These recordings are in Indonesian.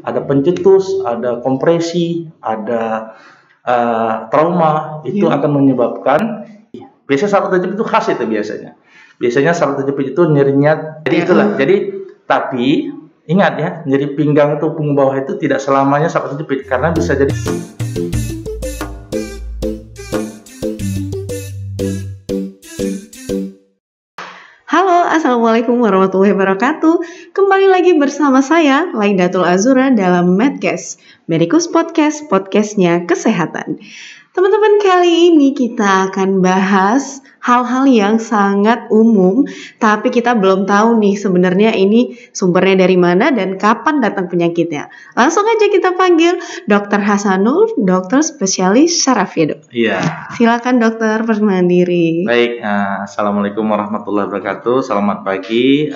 ada pencetus, ada kompresi, ada trauma, itu akan menyebabkan biasanya saraf terjepit itu khas itu biasanya. Biasanya saraf terjepit itu nyerinya. Jadi itulah. Tapi ingat ya, nyeri pinggang atau punggung bawah itu tidak selamanya saraf terjepit karena bisa jadi. Halo, Assalamualaikum warahmatullahi wabarakatuh. Kembali lagi bersama saya, Laidatul Azura dalam Medcast, Medikus Podcast, podcastnya kesehatan. Teman-teman, kali ini kita akan bahas hal-hal yang sangat umum, tapi kita belum tahu nih sebenarnya ini sumbernya dari mana dan kapan datang penyakitnya. Langsung aja kita panggil Dr. Hasanul, dokter spesialis saraf ya, Dok? Iya. Silakan dokter, perkenalkan diri. Baik, Assalamualaikum warahmatullahi wabarakatuh. Selamat pagi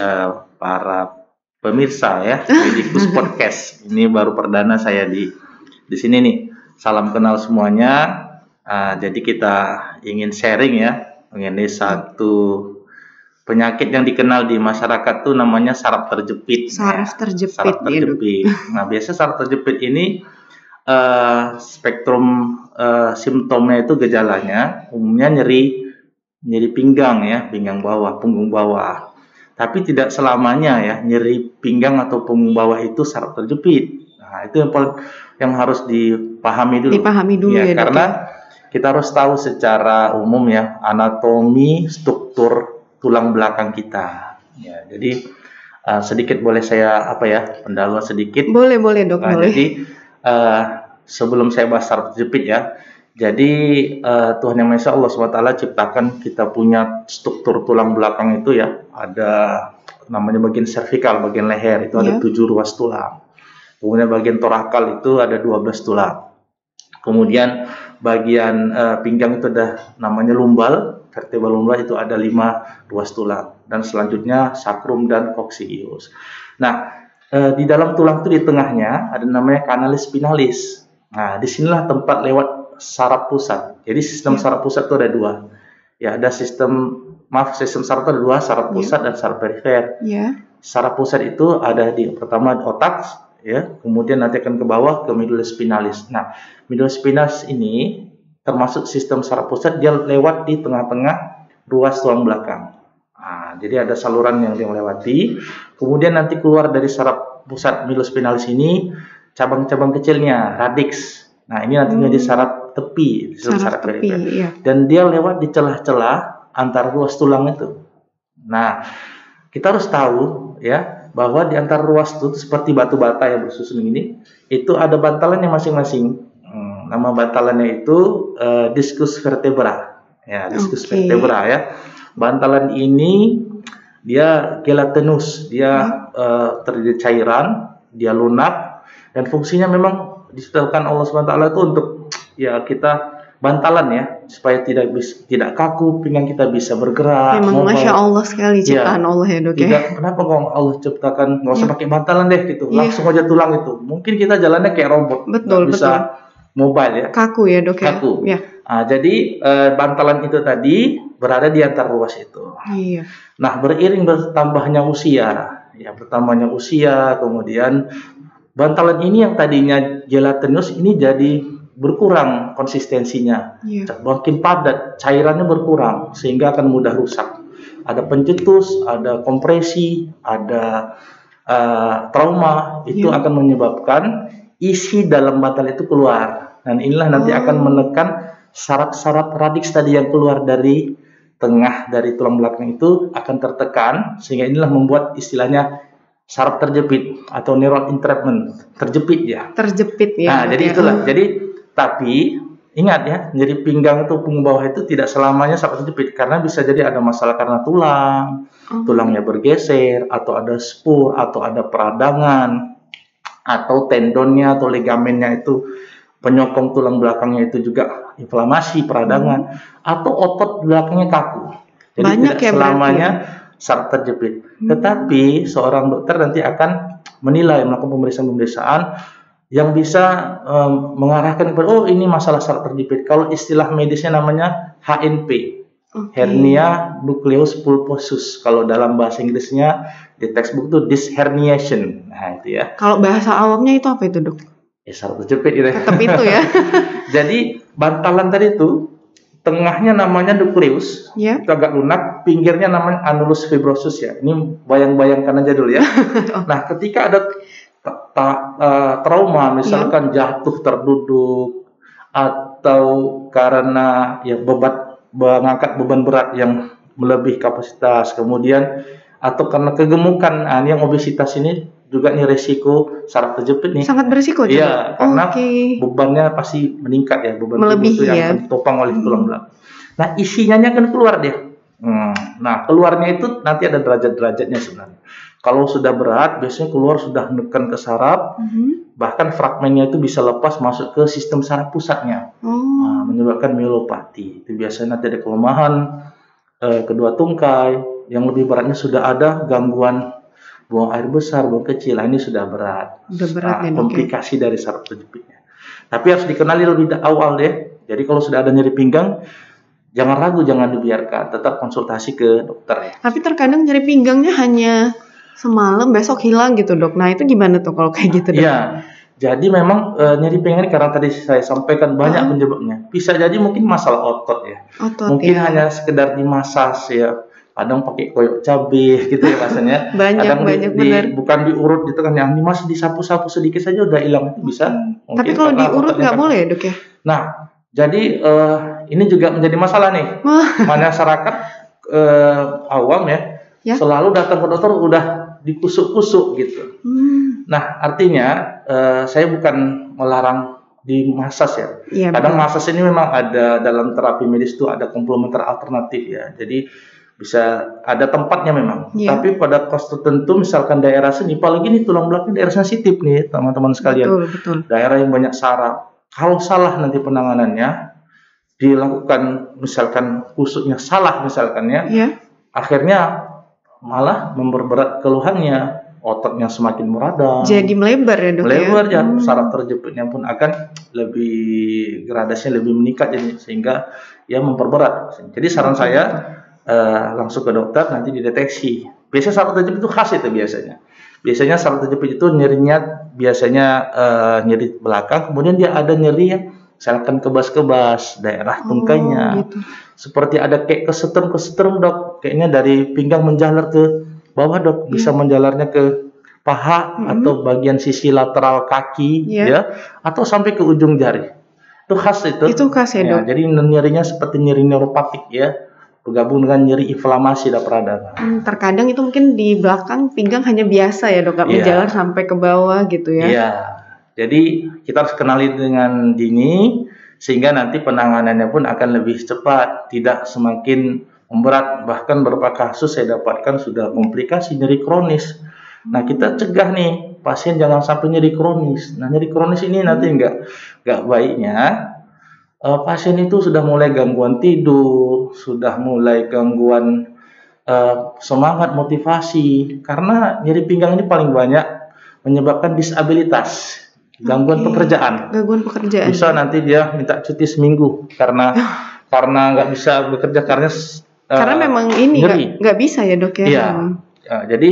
para pemirsa ya, Medikus Podcast. Ini baru perdana saya di sini nih. Salam kenal semuanya. Jadi kita ingin sharing ya mengenai satu penyakit yang dikenal di masyarakat tuh namanya saraf terjepit. Saraf terjepit. Saraf terjepit. Nah, biasa saraf terjepit ini spektrum simptomnya itu gejalanya umumnya nyeri pinggang ya, pinggang bawah, punggung bawah. Tapi tidak selamanya ya nyeri pinggang atau punggung bawah itu saraf terjepit. Nah, itu yang harus dipahami dulu. Ya, karena kita harus tahu secara umum ya anatomi struktur tulang belakang kita. Ya, jadi sedikit boleh saya pendahuluan sedikit. Boleh dok. Boleh. Jadi sebelum saya bahas saraf terjepit ya. Jadi Tuhan Yang Maha Esa Allah SWT ciptakan kita punya struktur tulang belakang itu ya. Ada namanya bagian servikal, bagian leher itu ada 7 ruas tulang. Kemudian bagian torakal itu ada 12 tulang. Kemudian bagian pinggang itu ada namanya lumbal, vertebra lumbal itu ada 5 ruas tulang. Dan selanjutnya sakrum dan coccygeus. Nah, di dalam tulang itu di tengahnya ada namanya canalis spinalis. Nah, disinilah tempat lewat saraf pusat. Jadi sistem saraf pusat itu ada 2. Ya, ada sistem saraf itu ada 2, saraf pusat dan saraf perifer. Saraf pusat itu ada di pertama di otak, ya, kemudian nanti akan ke bawah ke medulla spinalis. Nah, medulla spinalis ini termasuk sistem saraf pusat, dia lewat di tengah-tengah ruas tulang belakang. Nah, jadi ada saluran yang dia melewati. Kemudian nanti keluar dari saraf pusat medulla spinalis ini cabang-cabang kecilnya, radix. Nah, ini nanti menjadi saraf tepi, saraf perifer. Iya. Dan dia lewat di celah-celah antara ruas tulang itu. Nah, kita harus tahu ya bahwa di antara ruas itu seperti batu bata yang bersusun ini, itu ada bantalannya masing-masing. Nama bantalannya itu discus vertebra. Ya, discus vertebra ya. Bantalan ini dia gelatinous, dia terdiri cairan, dia lunak, dan fungsinya memang diciptakan Allah SWT itu untuk ya kita bantalan ya, supaya tidak kaku, pinggang kita bisa bergerak. Memang Masya Allah sekali ciptaan Allah ya dok ya. Kenapa kok Allah ciptakan nggak usah pakai bantalan deh gitu, langsung aja tulang itu. Mungkin kita jalannya kayak robot, betul. Bisa mobile ya. Kaku ya dok ya. Kaku. Ya. Nah, jadi bantalan itu tadi berada di antar ruas itu. Iya. Nah, beriring bertambahnya usia, kemudian bantalan ini yang tadinya gelatinous ini jadi berkurang konsistensinya, makin padat, cairannya berkurang sehingga akan mudah rusak. Ada pencetus, ada kompresi, ada trauma, itu akan menyebabkan isi dalam bantal itu keluar. Dan inilah nanti akan menekan saraf-saraf radix tadi yang keluar dari tengah dari tulang belakang itu akan tertekan, sehingga inilah membuat istilahnya saraf terjepit atau neural entrapment, terjepit ya. Nah, jadi itulah. Tapi ingat ya, nyeri pinggang atau punggung bawah itu tidak selamanya saraf terjepit karena bisa jadi ada masalah karena tulangnya bergeser, atau ada spur, atau ada peradangan, atau tendonnya atau ligamennya itu penyokong tulang belakangnya itu juga inflamasi, peradangan, atau otot belakangnya kaku. Jadi banyak tidak selamanya saraf terjepit. Tetapi seorang dokter nanti akan melakukan pemeriksaan yang bisa mengarahkan kepada ini masalah saraf terjepit. Kalau istilah medisnya namanya HNP, hernia nucleus pulposus. Kalau dalam bahasa Inggrisnya di textbook itu disc herniation. Nah itu ya. Kalau bahasa awamnya itu apa itu, Dok? Ya saraf terjepit gitu. Tetap itu ya. Jadi bantalan tadi itu tengahnya namanya nukleus, Ya. itu agak lunak, pinggirnya namanya annulus fibrosus ya. Ini bayang-bayangkan aja dulu ya. Nah, ketika ada trauma, misalkan jatuh terduduk atau karena ya mengangkat beban berat yang melebihi kapasitas, kemudian atau karena kegemukan, ini yang obesitas ini juga nih resiko saraf terjepit nih. Sangat berisiko juga. Iya, karena bebannya pasti meningkat ya, beban tubuh itu yang akan ditopang oleh tulang belakang. Nah, isinya akan keluar dia. Nah, keluarnya itu nanti ada derajat-derajatnya sebenarnya. Kalau sudah berat, biasanya keluar sudah menekan ke saraf, bahkan fragmennya itu bisa lepas masuk ke sistem saraf pusatnya, menyebabkan myelopati. Itu biasanya nanti ada kelemahan kedua tungkai, yang lebih beratnya sudah ada gangguan buang air besar, buang kecil. Nah, ini sudah berat. Komplikasi dari saraf terjepitnya. Tapi harus dikenali lebih awal ya. Jadi kalau sudah ada nyeri pinggang, jangan ragu, jangan dibiarkan, tetap konsultasi ke dokter ya. Tapi terkadang nyeri pinggangnya hanya semalam, besok hilang gitu, Dok. Nah, itu gimana tuh kalau kayak gitu, Dok? Iya. Jadi memang nyeri pinggang ini karena tadi saya sampaikan banyak penyebabnya. Bisa jadi mungkin masalah otot ya. Mungkin hanya sekedar dimasas ya. Kadang pakai koyok cabai gitu ya rasanya. Banyak benar. Bukan diurut gitu kan, yang dimasas disapu-sapu sedikit saja udah hilang, itu bisa. Tapi kalau diurut nggak boleh ya, Dok ya? Nah, jadi ini juga menjadi masalah nih. Masyarakat awam ya, selalu datang ke dokter udah dikusuk-kusuk gitu. Nah, artinya saya bukan melarang dimasas ya. Kadang masas ini memang ada dalam terapi medis itu ada komplementer alternatif ya. Jadi bisa ada tempatnya memang. Tapi pada kasus tertentu, misalkan daerah seni, apalagi ini tulang belakang daerah sensitif nih teman-teman sekalian. Betul. Daerah yang banyak saraf. Kalau salah nanti penanganannya, dilakukan misalkan kusuknya salah misalkan ya, akhirnya malah memperberat keluhannya, ototnya semakin meradang. Jadi melebar ya, Dok? Melebar ya, saraf terjepitnya pun akan lebih gradasinya lebih meningkat jadi, sehingga ya memperberat. Jadi saran saya langsung ke dokter, nanti dideteksi. Biasanya saraf terjepit itu khas itu biasanya. Biasanya saraf terjepit itu nyerinya biasanya nyeri belakang, kemudian dia ada nyeri yang misalkan kebas-kebas daerah tungkainya. Gitu. Seperti ada kayak kesetrum, Dok. Kayaknya dari pinggang menjalar ke bawah, Dok. Bisa menjalarnya ke paha atau bagian sisi lateral kaki ya, atau sampai ke ujung jari. Itu khas itu. Itu khas ya, Dok. Jadi nyerinya seperti nyeri neuropatik ya. Bergabung dengan nyeri inflamasi perdana. Terkadang itu mungkin di belakang pinggang hanya biasa ya, Dok, nggak menjalar sampai ke bawah gitu ya. Iya. Jadi kita harus kenali dengan dini sehingga nanti penanganannya pun akan lebih cepat, tidak semakin memberat. Bahkan beberapa kasus saya dapatkan sudah komplikasi nyeri kronis. Nah, kita cegah nih pasien jangan sampai nyeri kronis. Nah, nyeri kronis ini nanti nggak baiknya. Pasien itu sudah mulai gangguan tidur, sudah mulai gangguan semangat, motivasi, karena nyeri pinggang ini paling banyak menyebabkan disabilitas, gangguan pekerjaan. Bisa nanti dia minta cuti seminggu karena nggak bisa bekerja karena memang ini nggak bisa ya, Dok ya. Iya. Jadi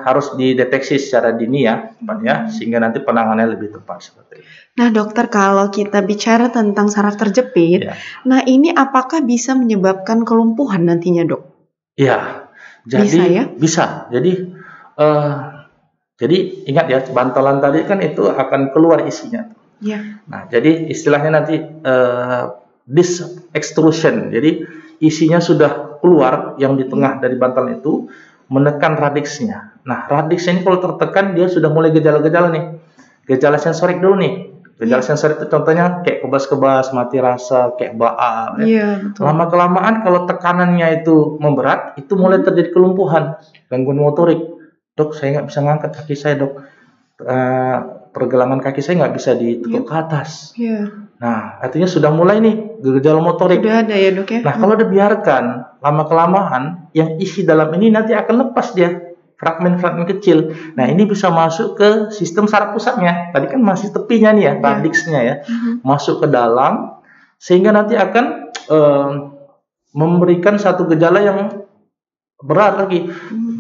harus dideteksi secara dini ya, sehingga nanti penanganannya lebih tepat seperti itu. Nah, dokter, kalau kita bicara tentang saraf terjepit, nah ini apakah bisa menyebabkan kelumpuhan nantinya, Dok? Iya, jadi bisa. Jadi ingat ya, bantalan tadi kan itu akan keluar isinya. Nah, jadi istilahnya nanti disc extrusion. Jadi isinya sudah keluar yang di tengah dari bantalan itu, menekan radiksnya. Nah, radiksnya ini kalau tertekan dia sudah mulai gejala-gejala nih. Gejala sensorik dulu nih. Gejala sensorik itu contohnya kayak kebas-kebas, mati rasa, kayak baal. Lama-kelamaan kalau tekanannya itu memberat, itu mulai terjadi kelumpuhan, gangguan motorik. Dok, saya nggak bisa ngangkat kaki saya, Dok. Pergelangan kaki saya nggak bisa ditekuk ke atas. Nah, artinya sudah mulai nih gejala motorik. Sudah ada ya, Dok ya. Nah, kalau dibiarkan lama-kelamaan, yang isi dalam ini nanti akan lepas dia. Fragmen-fragmen kecil. Nah, ini bisa masuk ke sistem saraf pusatnya. Tadi kan masih tepinya nih ya, radiksnya ya. Masuk ke dalam, sehingga nanti akan memberikan satu gejala yang berat lagi.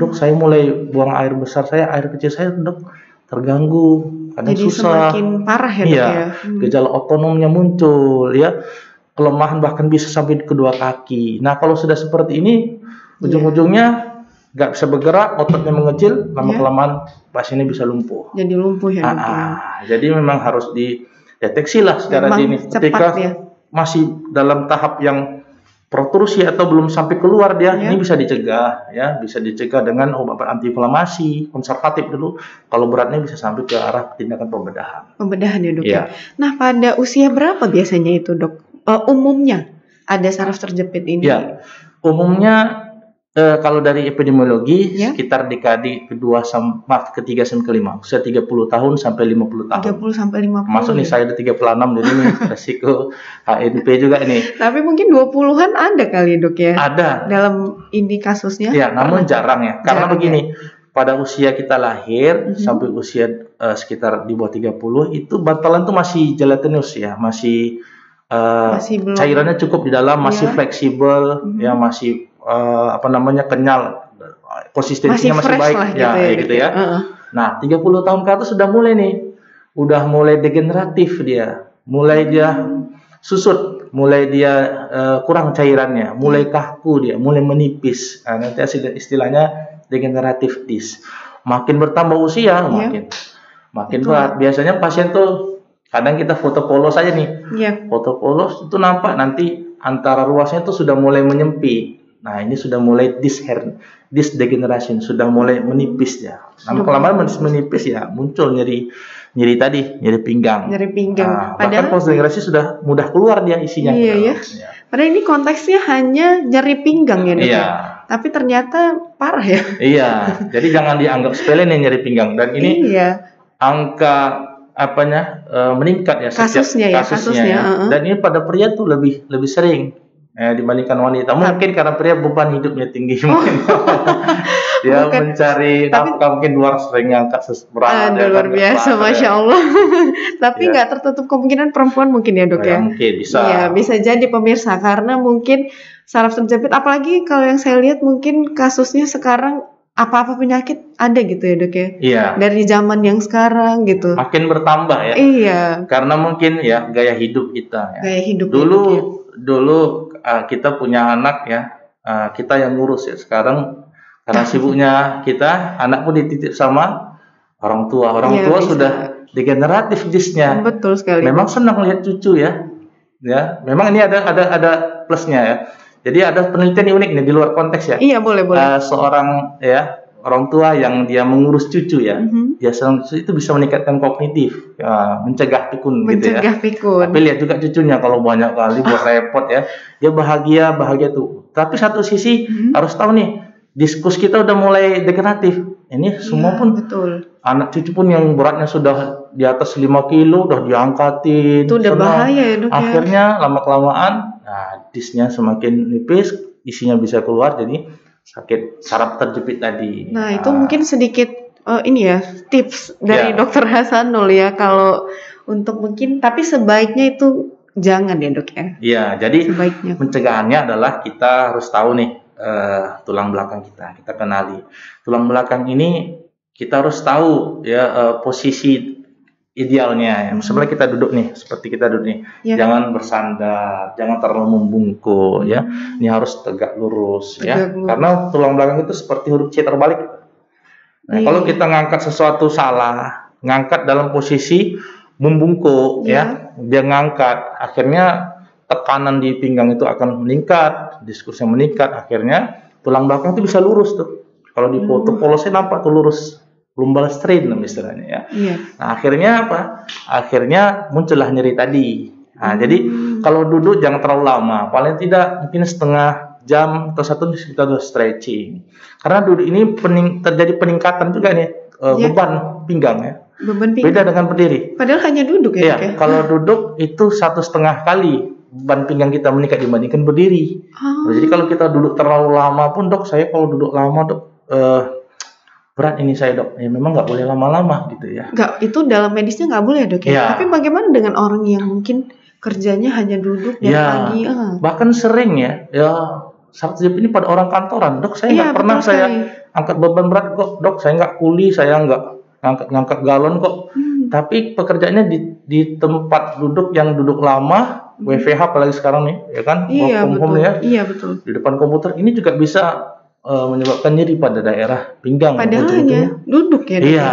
Dok, saya mulai buang air besar saya, air kecil saya dok terganggu, kadang Jadi susah. semakin parah ya dok Iya, ya. gejala otonomnya muncul ya, kelemahan bahkan bisa sampai di kedua kaki. Nah kalau sudah seperti ini, ujung-ujungnya nggak bisa bergerak, ototnya mengecil, lama-kelamaan pasiennya bisa lumpuh. Jadi lumpuh ya dok ya. Jadi memang harus dideteksi lah secara Memang dini. Ketika masih dalam tahap yang protrusi atau belum sampai keluar dia, ini bisa dicegah ya, bisa dicegah dengan obat antiinflamasi konservatif dulu. Kalau beratnya bisa sampai ke arah tindakan pembedahan. Pembedahan ya dok ya. Nah pada usia berapa biasanya itu dok? Umumnya ada saraf terjepit ini? Ya, umumnya kalau dari epidemiologi sekitar dekade ke-3 sampai ke-5, usia 30 tahun sampai 50 tahun. 30 sampai 50. Masuk nih saya udah 36 jadi nih resiko HNP juga nih. Tapi mungkin 20-an ada kali dok ya? Ada. Dalam ini kasusnya? Ya, namun jarang ya. Karena begini, pada usia kita lahir sampai usia sekitar di bawah 30 itu bantalan tuh masih gelatinous ya, masih belum, cairannya cukup di dalam, masih fleksibel, ya masih kenyal, konsistensinya masih baik gitu ya. Nah 30 tahun ke atas sudah mulai nih, udah mulai degeneratif dia, mulai dia susut, mulai dia kurang cairannya, mulai kaku dia, mulai menipis. Nah, nanti istilahnya degeneratif disc. Makin bertambah usia makin berat. Biasanya pasien tuh kadang kita foto polos aja nih, foto polos itu nampak nanti antara ruasnya tuh sudah mulai menyempit. Nah ini sudah mulai disc degeneration, sudah mulai menipis ya. Lama-kelamaan menipis ya, muncul nyeri pinggang. Bahkan post-degenerasi sudah mudah keluar dia isinya. Iya. Padahal ini konteksnya hanya nyeri pinggang ya dok. Iya. Tapi ternyata parah ya. Iya. Jadi jangan dianggap sepele nih nyeri pinggang. Dan ini angka meningkat ya kasusnya. Dan ini pada pria tuh lebih sering dibandingkan wanita. Mungkin karena pria beban hidupnya tinggi mungkin. Dia mencari nafkah, mungkin luar sering ngangkat berat. Luar biasa, Masya Allah. Tapi nggak tertutup kemungkinan perempuan mungkin ya dok ya. Mungkin bisa. Iya, bisa jadi pemirsa, karena mungkin saraf terjepit, apalagi kalau yang saya lihat mungkin kasusnya sekarang apa-apa penyakit ada gitu ya dok ya. Iya. Dari zaman yang sekarang gitu. Makin bertambah ya. Iya. Karena mungkin ya gaya hidup kita. Ya. Gaya hidup. Dulu kita punya anak ya, kita yang ngurus ya. Sekarang karena sibuknya kita, anak pun dititip sama orang tua. Orang tua bisa. Sudah degeneratif disc-nya. Betul sekali. Memang senang lihat cucu ya. Ya, memang ini ada plusnya ya. Jadi ada penelitian unik nih di luar konteks ya. Iya, boleh. Seorang orang tua yang dia mengurus cucu ya, dia senang cucu itu bisa meningkatkan kognitif, mencegah pikun gitu ya. Mencegah pikun. Tapi lihat juga cucunya kalau banyak kali buat repot ya, dia bahagia tuh. Tapi satu sisi harus tahu nih, diskus kita udah mulai degeneratif. Ini semua pun betul. Anak cucu pun yang beratnya sudah di atas 5 kilo udah diangkatin. Itu udah bahaya ya dok. Akhirnya lama-kelamaan disnya semakin nipis, isinya bisa keluar, jadi sakit saraf terjepit tadi. Nah itu mungkin sedikit tips dari Dokter Hasanul ya, kalau untuk mungkin, tapi sebaiknya itu jangan ya dok ya. Iya, jadi sebaiknya pencegahannya adalah kita harus tahu nih tulang belakang kita kenali. Tulang belakang ini kita harus tahu ya posisi idealnya. Sebenarnya kita duduk nih, seperti kita duduk nih. Jangan bersandar, jangan terlalu membungkuk ya. Ini harus tegak lurus ya. Karena tulang belakang itu seperti huruf C terbalik. Nah, kalau kita ngangkat sesuatu salah, ngangkat dalam posisi membungkuk ya, dia ngangkat, akhirnya tekanan di pinggang itu akan meningkat, diskusnya meningkat, akhirnya tulang belakang itu bisa lurus tuh. Kalau di foto polosnya nampak tuh lurus. Lumbar strain istilahnya ya. Nah, akhirnya apa? Akhirnya muncullah nyeri tadi. Nah, jadi kalau duduk jangan terlalu lama. Paling tidak mungkin setengah jam atau 1 jam kita harus stretching. Karena duduk ini terjadi peningkatan juga nih beban pinggang ya. Beban pinggang. Beda dengan berdiri. Padahal hanya duduk ya. Iya, kalau duduk itu 1,5 kali beban pinggang kita meningkat dibandingkan berdiri. Jadi kalau kita duduk terlalu lama pun dok, saya kalau duduk lama dok berat ini saya dok, ya memang nggak boleh lama-lama gitu ya. Nggak, itu dalam medisnya nggak boleh dok ya. Tapi bagaimana dengan orang yang mungkin kerjanya hanya duduk dari pagi? Bahkan sering ya saraf terjepit ini pada orang kantoran. Dok, saya Iya, nggak pernah betul saya sekali. angkat beban berat kok. Dok, saya nggak kuli, saya nggak ngangkat galon kok. Tapi pekerjaannya di tempat duduk yang duduk lama, WFH apalagi sekarang nih, ya kan, work Iya, from home betul. ya, Iya, betul. di depan komputer ini juga bisa menyebabkan nyeri pada daerah pinggang. Padahal ujung-ujungnya. hanya duduk ya, Dok. Iya.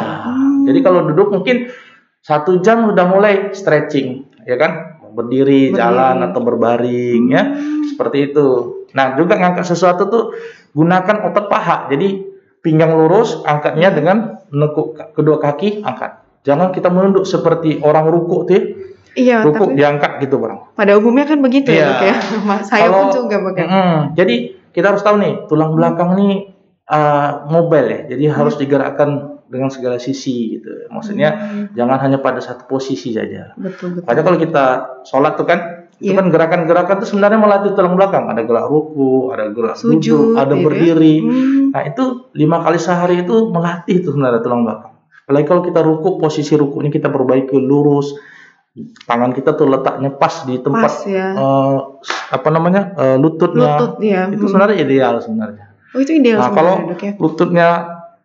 Jadi kalau duduk mungkin 1 jam udah mulai stretching, ya kan, berdiri, jalan atau berbaring, ya, seperti itu. Nah, juga ngangkat sesuatu tuh gunakan otot paha. Jadi pinggang lurus, angkatnya dengan menekuk kedua kaki, angkat. Jangan kita menunduk seperti orang ruku tuh. Iya, Ruku tapi diangkat gitu, Bang. pada umumnya kan begitu ya, Iya. Dok ya. Saya pun juga begitu. Jadi kita harus tahu nih, tulang belakang nih mobile ya. Jadi harus digerakkan dengan segala sisi gitu. Maksudnya jangan hanya pada satu posisi saja. Betul. Makanya kalau kita sholat tuh kan, itu kan gerakan-gerakan tuh sebenarnya melatih tulang belakang. Ada gerak ruku, ada gerak Sujud, duduk, ada gitu ya. berdiri. Nah itu 5 kali sehari itu melatih tuh sebenarnya tulang belakang. Apalagi kalau kita ruku, posisi rukunya kita perbaiki lurus, tangan kita tuh letaknya pas di tempat Pas ya. lututnya. Lutut ya. Itu sebenarnya ideal sebenarnya. Oh, itu ideal Nah sebenarnya, kalau Dok ya. lututnya,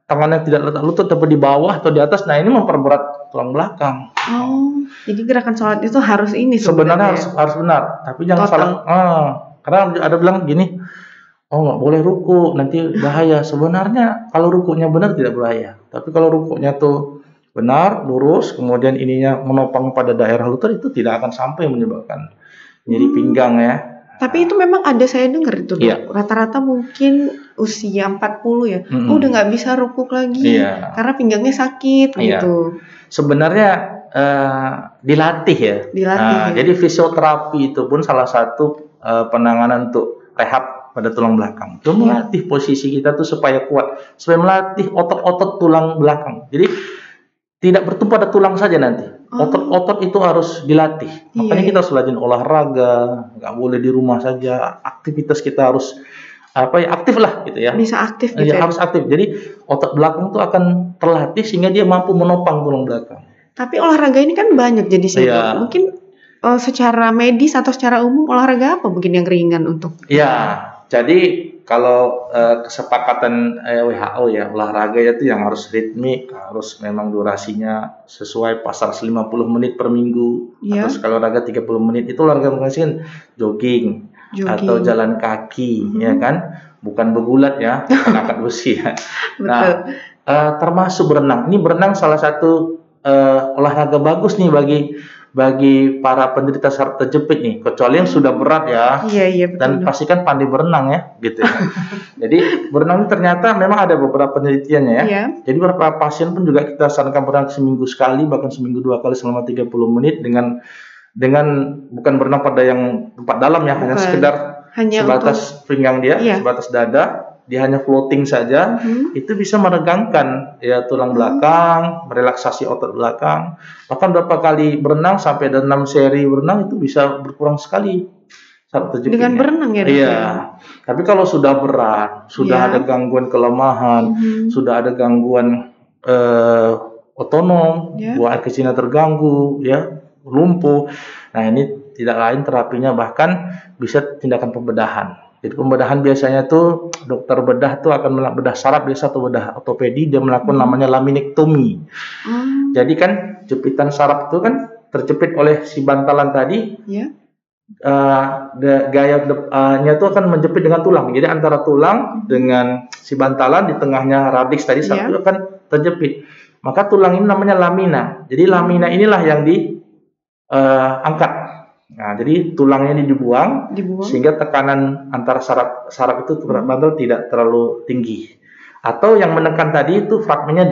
tangannya tidak letak lutut tapi di bawah atau di atas, nah ini memperberat tulang belakang. Oh, jadi gerakan sholat itu harus ini Sebenarnya sebenarnya. harus benar, tapi jangan Total. salah. Karena ada bilang gini, oh nggak boleh ruku, nanti bahaya. Sebenarnya kalau rukunya benar tidak bahaya, tapi kalau rukunya tuh benar, lurus, kemudian ininya menopang pada daerah lutut, itu tidak akan sampai menyebabkan nyeri pinggang ya. Tapi itu memang ada, saya dengar itu, Dok. Iya. Rata-rata mungkin usia 40 ya. Udah nggak bisa rukuk lagi Iya. karena pinggangnya sakit Iya. gitu. Sebenarnya dilatih ya. Dilatih, ya. Jadi fisioterapi itu pun salah satu penanganan untuk rehab pada tulang belakang. Itu melatih posisi kita tuh supaya kuat, supaya melatih otot-otot tulang belakang. Jadi tidak bertumpu pada tulang saja nanti. Otot-otot itu harus dilatih. Makanya kita harus rajin olahraga, nggak boleh di rumah saja. Aktivitas kita harus aktif lah gitu ya. Bisa aktif gitu Ya, ya. harus aktif. Jadi otot belakang itu akan terlatih sehingga dia mampu menopang tulang belakang. Tapi olahraga ini kan banyak jenisnya, Iya. Dok. Mungkin secara medis atau secara umum olahraga apa mungkin yang ringan untuk? Ya, jadi kalau kesepakatan WHO ya, olahraga itu yang harus ritmik, harus memang durasinya sesuai pas 50 menit per minggu, Iya. atau sekali olahraga 30 menit. Itu olahraga kan jogging atau jalan kaki, ya kan? Bukan begulat ya, bukan angkat besi ya. Nah, termasuk berenang. Ini berenang salah satu olahraga bagus nih bagi para penderita saraf terjepit nih, kecuali yang sudah berat ya. Iya, betul. Dan pastikan pandai berenang ya, gitu ya. Jadi berenang ini ternyata memang ada beberapa penelitiannya ya. Iya. Jadi beberapa pasien pun juga kita sarankan berenang seminggu sekali, bahkan seminggu 2 kali selama 30 menit dengan bukan berenang pada yang tempat dalam ya, hanya sekedar sebatas pinggang dia, sebatas dada, dia hanya floating saja. Itu bisa meregangkan ya tulang belakang, merelaksasi otot belakang. Bahkan berapa kali berenang sampai ada 6 seri berenang itu bisa berkurang sekali saraf terjepitnya. Dengan berenang ya, Dok? Iya. Tapi kalau sudah berat, sudah ada gangguan kelemahan, sudah ada gangguan otonom, buang air kecilnya terganggu, ya, lumpuh. Nah, ini tidak lain terapinya bahkan bisa tindakan pembedahan. Jadi pembedahan biasanya tuh dokter bedah tuh akan melakukan bedah saraf biasa atau bedah ortopedi, dia melakukan namanya laminektomi. Jadi kan jepitan saraf itu kan terjepit oleh si bantalan tadi. Gaya depannya tuh akan menjepit dengan tulang. Jadi antara tulang dengan si bantalan, di tengahnya radix tadi saraf itu akan terjepit. Maka tulang ini namanya lamina. Jadi lamina inilah yang diangkat. Nah, jadi tulangnya ini dibuang sehingga tekanan antara saraf itu bantal tidak terlalu tinggi. Atau yang menekan tadi itu fragmennya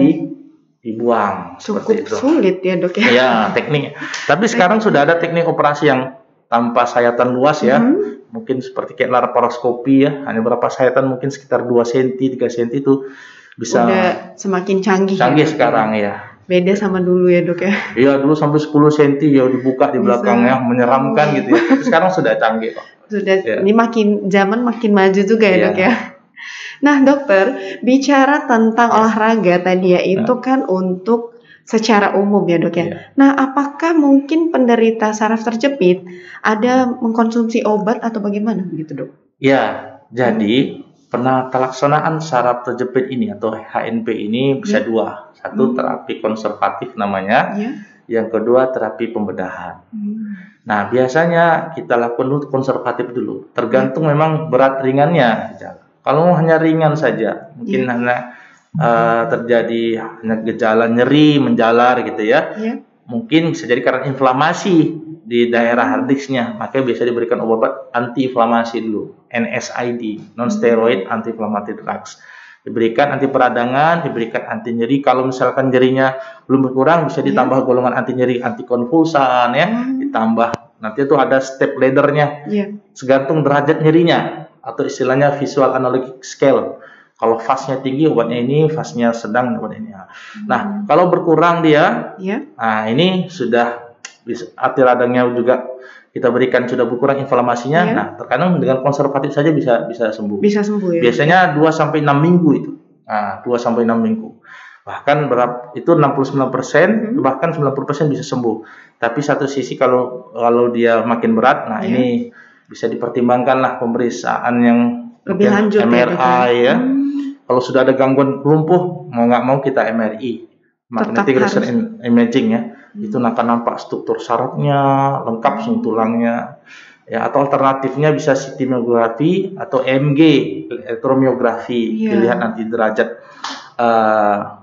dibuang. Cukup sulit ya, Dok ya. Ya, tekniknya. Tapi sekarang sudah ada teknik operasi yang tanpa sayatan luas ya. Mungkin seperti kayak laparoskopi ya, hanya berapa sayatan, mungkin sekitar 2 cm, 3 cm itu bisa. Udah semakin canggih Sekarang ya. Beda sama dulu ya, Dok ya. Iya, dulu sampai 10 cm ya dibuka di belakangnya, menyeramkan gitu ya. Tapi sekarang sudah canggih kok. Ini zaman makin maju juga ya, Dok ya. Nah, dokter, bicara tentang olahraga tadi ya, itu kan untuk secara umum ya, Dok ya. Nah, apakah mungkin penderita saraf terjepit ada mengkonsumsi obat atau bagaimana begitu, Dok? Ya, Jadi penata laksanaan saraf terjepit ini atau HNP ini bisa dua. Satu terapi konservatif namanya, yang kedua terapi pembedahan. Nah, biasanya kita lakukan dulu konservatif dulu. Tergantung memang berat ringannya. Kalau hanya ringan saja, mungkin hanya terjadi hanya gejala nyeri menjalar gitu ya. Mungkin bisa jadi karena inflamasi di daerah hard disknya, makanya biasa diberikan obat anti-inflamasi dulu, NSAID, non-steroid anti-inflammatory drugs. Diberikan anti peradangan, diberikan anti nyeri. Kalau misalkan nyerinya belum berkurang, bisa ditambah golongan anti nyeri, anti konvulsan ya, ditambah. Nanti itu ada step laddernya, segantung derajat nyerinya atau istilahnya visual analog scale. Kalau fase-nya tinggi obatnya ini, fase-nya sedang obatnya ini. Nah, kalau berkurang dia, nah ini sudah arti radangnya juga kita berikan sudah berkurang inflamasinya. Nah, terkadang dengan konservatif saja bisa sembuh. Bisa sembuh ya. Biasanya 2 sampai 6 minggu itu. Nah, 2 sampai 6 minggu. Bahkan itu 69%, bahkan 90% bisa sembuh. Tapi satu sisi kalau dia makin berat, nah ini bisa dipertimbangkanlah pemeriksaan yang lebih lanjut MRI ya. Kalau sudah ada gangguan lumpuh, mau nggak mau kita MRI, magnetic resonance imaging ya. Itu akan nampak struktur sarafnya lengkap, tulangnya ya, atau alternatifnya bisa CT myografi atau MG elektromyografi, dilihat nanti derajat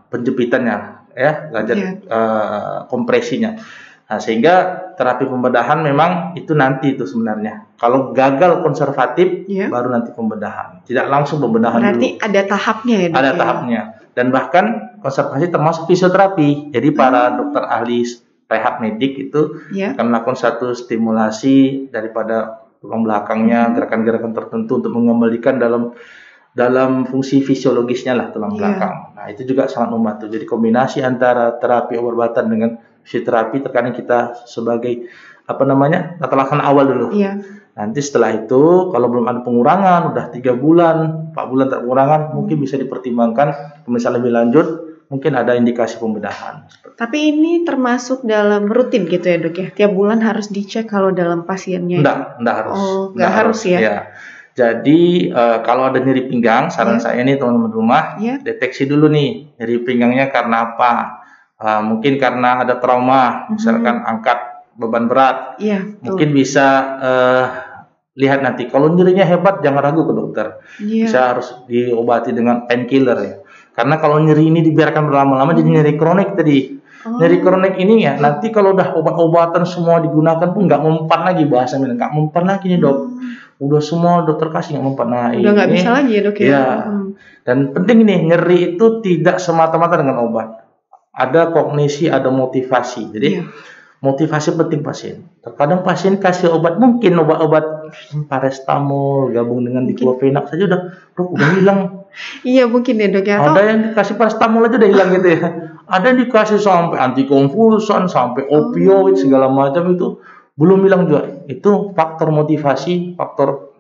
penjepitannya ya, derajat kompresinya. Nah, sehingga terapi pembedahan memang itu nanti itu sebenarnya. Kalau gagal konservatif baru nanti pembedahan, tidak langsung pembedahan. Berarti dulu ada tahapnya ya, ada tahapnya. Dan bahkan konservasi termasuk fisioterapi. Jadi para dokter ahli rehab medik itu akan melakukan satu stimulasi daripada tulang belakangnya, gerakan-gerakan tertentu untuk mengembalikan dalam fungsi fisiologisnya lah tulang belakang. Nah, itu juga sangat membantu. Jadi kombinasi antara terapi obat-obatan dengan fisioterapi terkadang kita sebagai tata laksana awal dulu. Nanti setelah itu kalau belum ada pengurangan, udah 3 bulan, 4 bulan tak pengurangan, mungkin bisa dipertimbangkan misalnya lebih lanjut, mungkin ada indikasi pembedahan. Tapi ini termasuk dalam rutin gitu ya dok ya? Tiap bulan harus dicek kalau dalam pasiennya? Enggak harus. Oh, enggak harus ya? Jadi kalau ada nyeri pinggang, saran saya nih teman-teman rumah, deteksi dulu nih nyeri pinggangnya karena apa. Mungkin karena ada trauma, misalkan angkat beban berat. Mungkin bisa lihat nanti. Kalau nyerinya hebat, jangan ragu ke dokter. Bisa harus diobati dengan painkiller ya. Karena kalau nyeri ini dibiarkan berlama-lama jadi nyeri kronik tadi. Nyeri kronik ini ya, nanti kalau udah obat-obatan semua digunakan pun nggak mempan lagi bahasanya, nggak mempan lagi nih dok. Udah semua dokter kasih nggak mempan. Nah, udah nggak bisa lagi ya dok ya. Dan penting nih, nyeri itu tidak semata-mata dengan obat. Ada kognisi, ada motivasi. Jadi motivasi penting pasien. Terkadang pasien kasih obat, mungkin obat-obat paracetamol gabung dengan diclofenac saja udah hilang. Iya mungkin ya dok ya. Ada yang dikasih paracetamol aja udah hilang gitu ya. Ada yang dikasih sampai antikonvulsan, sampai opioid segala macam itu belum hilang juga. Itu faktor motivasi, faktor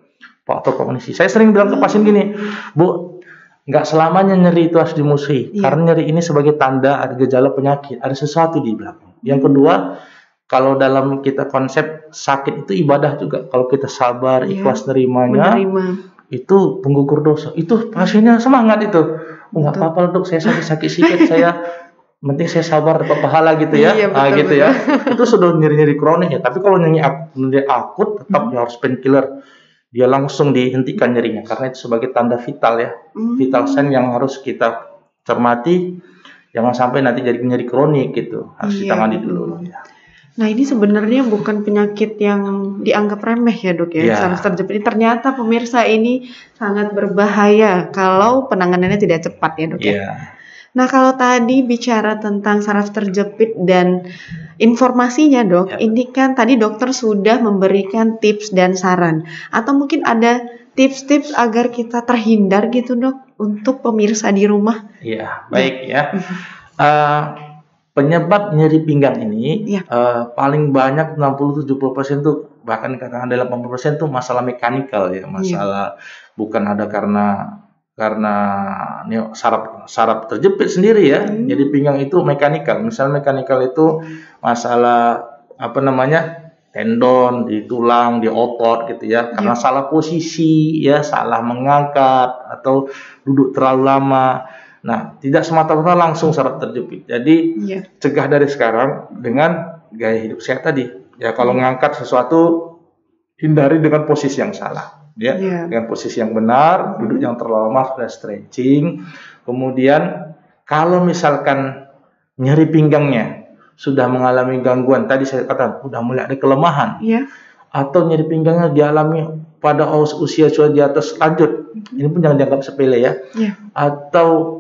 kognisi. Saya sering bilang ke pasien gini, Bu, nggak selamanya nyeri itu harus dimusuhi. Karena nyeri ini sebagai tanda ada gejala penyakit, ada sesuatu di belakang. Yang kedua, kalau dalam kita konsep sakit itu ibadah juga. Kalau kita sabar, ikhlas nerimanya, itu penggugur dosa. Itu pasiennya semangat itu. Nggak apa-apa dok, saya sakit sedikit, penting saya sabar dapat pahala gitu ya. Gitu ya. Itu sudah nyeri-nyeri kronik ya. Tapi kalau nyeri akut, tetap harus painkiller. Dia langsung dihentikan nyerinya karena itu sebagai tanda vital ya. Vital sign yang harus kita cermati. Jangan sampai nanti jadi nyeri kronik gitu. Harus ditangani dulu ya. Nah ini sebenarnya bukan penyakit yang dianggap remeh ya dok ya. Saraf terjepit ini ternyata pemirsa ini sangat berbahaya kalau penanganannya tidak cepat ya dok ya. Nah kalau tadi bicara tentang saraf terjepit dan informasinya dok, ini kan tadi dokter sudah memberikan tips dan saran. Atau mungkin ada tips-tips agar kita terhindar gitu dok untuk pemirsa di rumah? Iya, baik ya. Penyebab nyeri pinggang ini paling banyak 60-70% tuh, bahkan katakan 80% tuh masalah mekanikal ya, masalah bukan ada karena saraf terjepit sendiri ya. Jadi pinggang itu mekanikal. Misalnya mekanikal itu masalah tendon, di tulang, di otot gitu ya, karena salah posisi ya, salah mengangkat atau duduk terlalu lama. Nah, tidak semata-mata langsung saraf terjepit. Jadi cegah dari sekarang dengan gaya hidup sehat tadi. Ya, kalau mengangkat sesuatu hindari dengan posisi yang salah. Ya, dengan posisi yang benar, duduk yang terlalu lama, sudah stretching. Kemudian kalau misalkan nyeri pinggangnya sudah mengalami gangguan, tadi saya katakan sudah mulai ada kelemahan, atau nyeri pinggangnya dialami pada usia sudah di atas lanjut, ini pun jangan dianggap sepele ya. Atau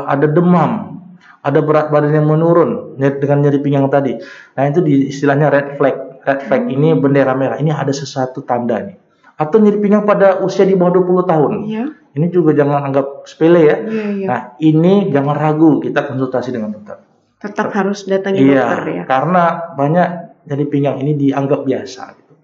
ada demam, ada berat badan yang menurun dengan nyeri pinggang tadi. Nah, itu istilahnya red flag. Red flag ini bendera merah. Ini ada sesuatu tanda nih. Atau nyeri pinggang pada usia di bawah 20 tahun. Ini juga jangan anggap sepele ya. Nah, ini jangan ragu, kita konsultasi dengan dokter. Tetap harus datangi dokter ya. Karena banyak nyeri pinggang ini dianggap biasa gitu.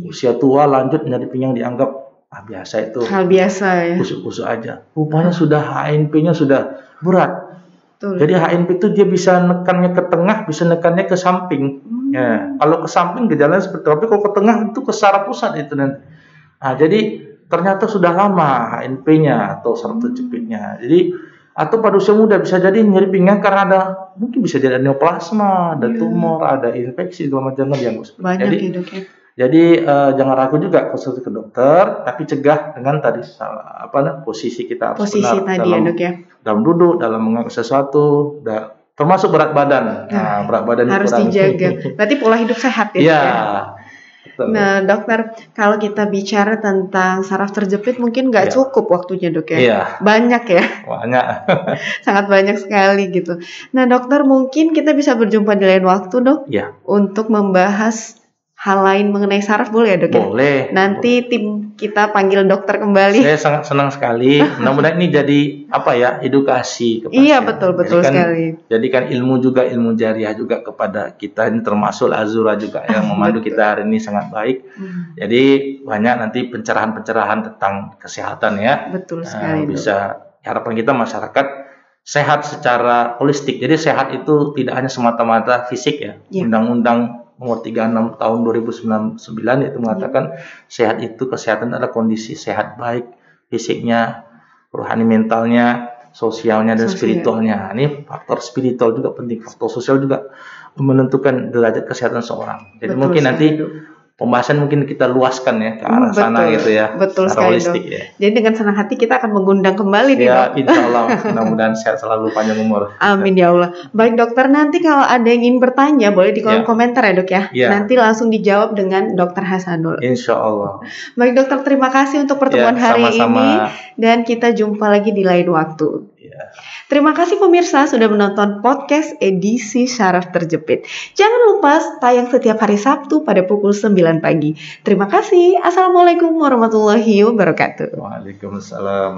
Usia tua lanjut nyeri pinggang dianggap biasa itu. Hal biasa ya. Kusuk-kusuk aja. Rupanya sudah HNP-nya sudah berat. Jadi HNP itu dia bisa nekannya ke tengah, bisa nekannya ke samping. Ya, kalau ke samping gejalanya seperti itu, tapi kalau ke tengah itu ke saraf pusat itu nanti. Nah, jadi ternyata sudah lama HNP-nya atau saraf terjepitnya. Jadi atau pada usia muda bisa jadi nyeri pinggang karena mungkin bisa jadi ada neoplasma, ada tumor, ada infeksi segala macam yang banyak. Jadi jangan ragu juga konsultasi ke dokter, tapi cegah dengan tadi posisi kita harus benar dalam duduk, dalam mengangkat sesuatu, termasuk berat badan. Nah, berat badan harus dijaga. Berarti pola hidup sehat ya. Nah, dokter, kalau kita bicara tentang saraf terjepit mungkin nggak cukup waktunya, dok ya? Banyak ya? Banyak. Sangat banyak sekali gitu. Nah, dokter, mungkin kita bisa berjumpa di lain waktu, dok? Untuk membahas hal lain mengenai saraf, boleh ya, dok? Boleh. Nanti tim kita panggil dokter kembali. Saya sangat senang sekali. Mudah-mudahan ini jadi edukasi kepada Iya, betul sekali. Jadi kan ilmu jariah juga kepada kita, ini termasuk Azura juga yang memandu kita hari ini sangat baik. Jadi banyak nanti pencerahan-pencerahan tentang kesehatan ya. Betul sekali. Bisa harapan kita masyarakat sehat secara holistik. Jadi sehat itu tidak hanya semata-mata fisik ya. Undang-undang nomor 36 tahun 2009 itu mengatakan sehat itu kesehatan adalah kondisi sehat baik fisiknya, rohani mentalnya, sosialnya dan spiritualnya. Ini faktor spiritual juga penting, faktor sosial juga menentukan derajat kesehatan seorang. Jadi mungkin nanti pembahasan mungkin kita luaskan ya ke arah sana gitu ya. Betul sekali, dok. Jadi dengan senang hati kita akan mengundang kembali nih, dok. Insya Allah, mudah-mudahan sehat selalu, panjang umur. Amin ya Allah. Baik dokter, nanti kalau ada yang ingin bertanya boleh di kolom komentar ya, dok ya. Nanti langsung dijawab dengan Dokter Hasanul. Insya Allah. Baik dokter, terima kasih untuk pertemuan hari ini dan kita jumpa lagi di lain waktu. Terima kasih pemirsa sudah menonton podcast edisi Saraf Terjepit. Jangan lupa tayang setiap hari Sabtu pada pukul 9 pagi. Terima kasih. Assalamualaikum warahmatullahi wabarakatuh. Waalaikumsalam.